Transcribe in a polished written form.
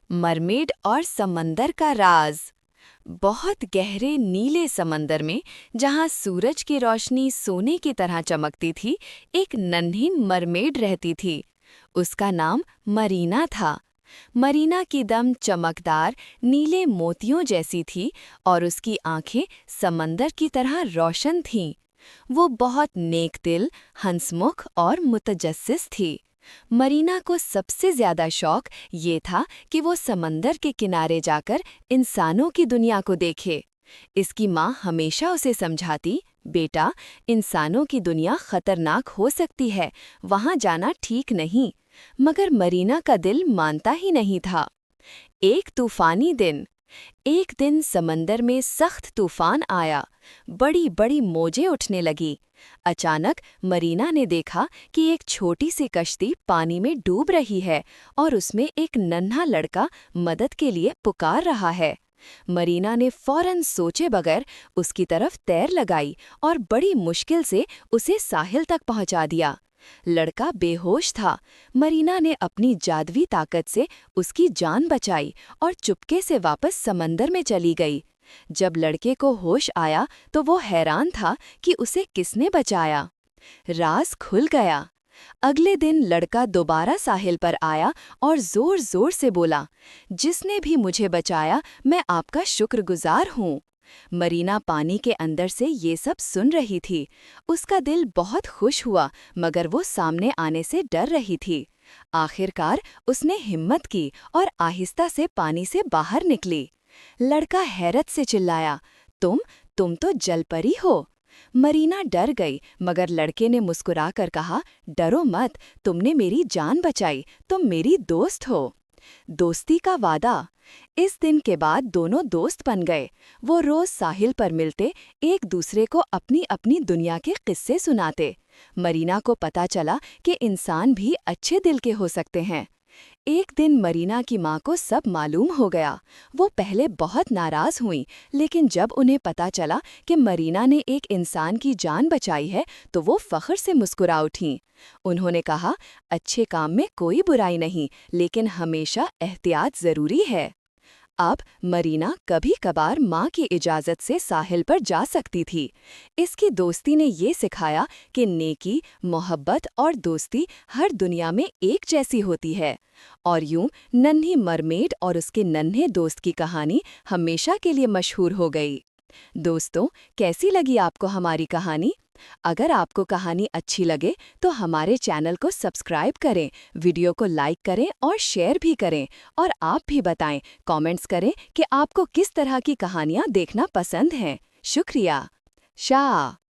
Mermaid और समंदर का राज। बहुत गहरे नीले समंदर में, जहां सूरज की रोशनी सोने की तरह चमकती थी, एक नन्ही मरमेड रहती थी। उसका नाम मरीना था। मरीना की दम चमकदार नीले मोतियों जैसी थी और उसकी आंखें समंदर की तरह रोशन थीं। वो बहुत नेकदिल, हंसमुख और मुतजस्सिस थी। मरीना को सबसे ज्यादा शौक ये था कि वो समंदर के किनारे जाकर इंसानों की दुनिया को देखे। इसकी माँ हमेशा उसे समझाती, बेटा, इंसानों की दुनिया खतरनाक हो सकती है, वहाँ जाना ठीक नहीं। मगर मरीना का दिल मानता ही नहीं था। एक तूफानी दिन। एक दिन समंदर में सख्त तूफान आया। बड़ी बड़ी मौजें उठने लगी। अचानक मरीना ने देखा कि एक छोटी सी कश्ती पानी में डूब रही है और उसमें एक नन्हा लड़का मदद के लिए पुकार रहा है। मरीना ने फौरन सोचे बगैर उसकी तरफ तैर लगाई और बड़ी मुश्किल से उसे साहिल तक पहुंचा दिया। लड़का बेहोश था। मरीना ने अपनी जादुई ताकत से उसकी जान बचाई और चुपके से वापस समंदर में चली गई। जब लड़के को होश आया तो वो हैरान था कि उसे किसने बचाया। राज खुल गया। अगले दिन लड़का दोबारा साहिल पर आया और जोर जोर से बोला, जिसने भी मुझे बचाया, मैं आपका शुक्रगुजार हूँ। मरीना पानी के अंदर से ये सब सुन रही थी। उसका दिल बहुत खुश हुआ, मगर वो सामने आने से डर रही थी। आखिरकार उसने हिम्मत की और आहिस्ता से पानी से बाहर निकली। लड़का हैरत से चिल्लाया, तुम तो जलपरी हो। मरीना डर गई, मगर लड़के ने मुस्कुराकर कहा, डरो मत, तुमने मेरी जान बचाई, तुम मेरी दोस्त हो। दोस्ती का वादा। इस दिन के बाद दोनों दोस्त बन गए। वो रोज साहिल पर मिलते, एक दूसरे को अपनी अपनी दुनिया के किस्से सुनाते। मरीना को पता चला कि इंसान भी अच्छे दिल के हो सकते हैं। एक दिन मरीना की माँ को सब मालूम हो गया। वो पहले बहुत नाराज हुई, लेकिन जब उन्हें पता चला कि मरीना ने एक इंसान की जान बचाई है, तो वो फख्र से मुस्कुरा उठीं। उन्होंने कहा, अच्छे काम में कोई बुराई नहीं, लेकिन हमेशा एहतियात जरूरी है। अब मरीना कभी कभार माँ की इजाज़त से साहिल पर जा सकती थी। इसकी दोस्ती ने ये सिखाया कि नेकी, मोहब्बत और दोस्ती हर दुनिया में एक जैसी होती है। और यूं नन्ही मरमेड और उसके नन्हे दोस्त की कहानी हमेशा के लिए मशहूर हो गई। दोस्तों, कैसी लगी आपको हमारी कहानी? अगर आपको कहानी अच्छी लगे तो हमारे चैनल को सब्सक्राइब करें, वीडियो को लाइक करें और शेयर भी करें। और आप भी बताएं, कमेंट्स करें कि आपको किस तरह की कहानियाँ देखना पसंद हैं। शुक्रिया। शाह।